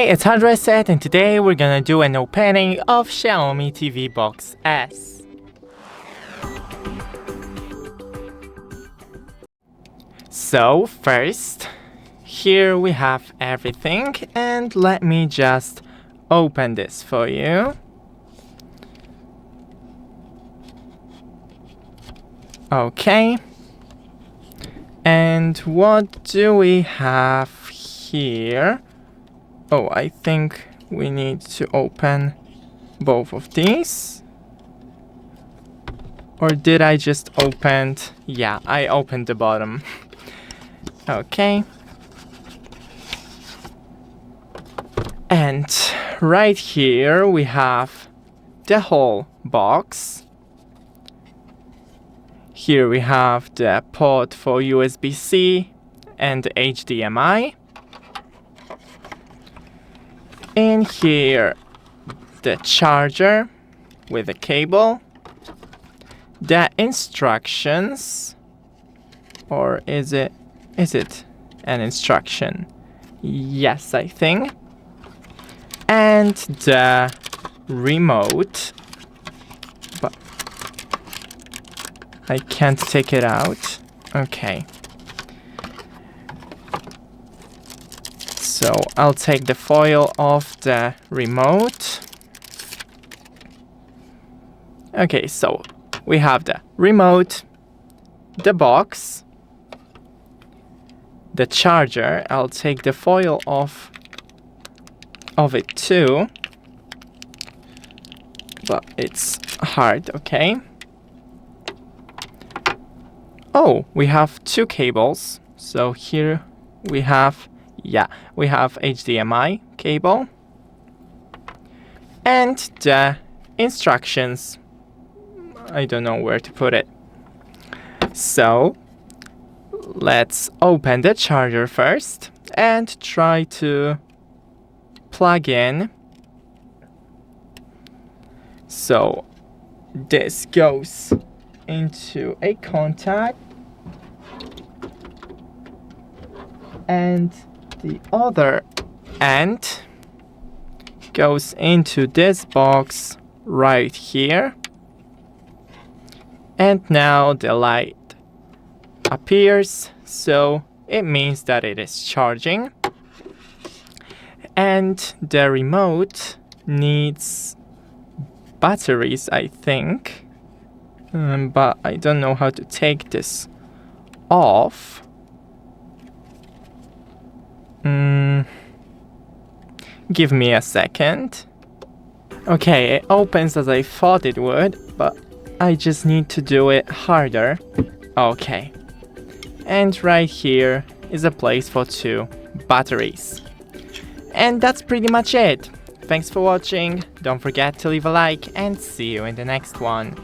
Hey, it's HardReset, and today we're gonna do an opening of Xiaomi TV Box S. So first, here we have everything, and let me just open this for you. Okay. And what do we have here? Oh, I think we need to open both of these. Or did I just open? Yeah, I opened the bottom. Okay. And right here we have the whole box. Here we have the port for USB-C and HDMI. In here, the charger with a cable, the instructions, or is it an instruction? Yes, I think. And the remote, but I can't take it out. Okay. So I'll take the foil off the remote. Okay, so we have the remote, the box, the charger. I'll take the foil off of it too, but it's hard, okay. Oh, we have two cables. So here we have HDMI cable and the instructions. I don't know where to put it. So let's open the charger first and try to plug in. So this goes into a contact and the other end goes into this box right here. And now the light appears, so it means that it is charging. And the remote needs batteries, I think. But I don't know how to take this off. Give me a second. Okay, it opens as I thought it would, but I just need to do it harder. Okay. And right here is a place for two batteries. And that's pretty much it. Thanks for watching. Don't forget to leave a like and see you in the next one.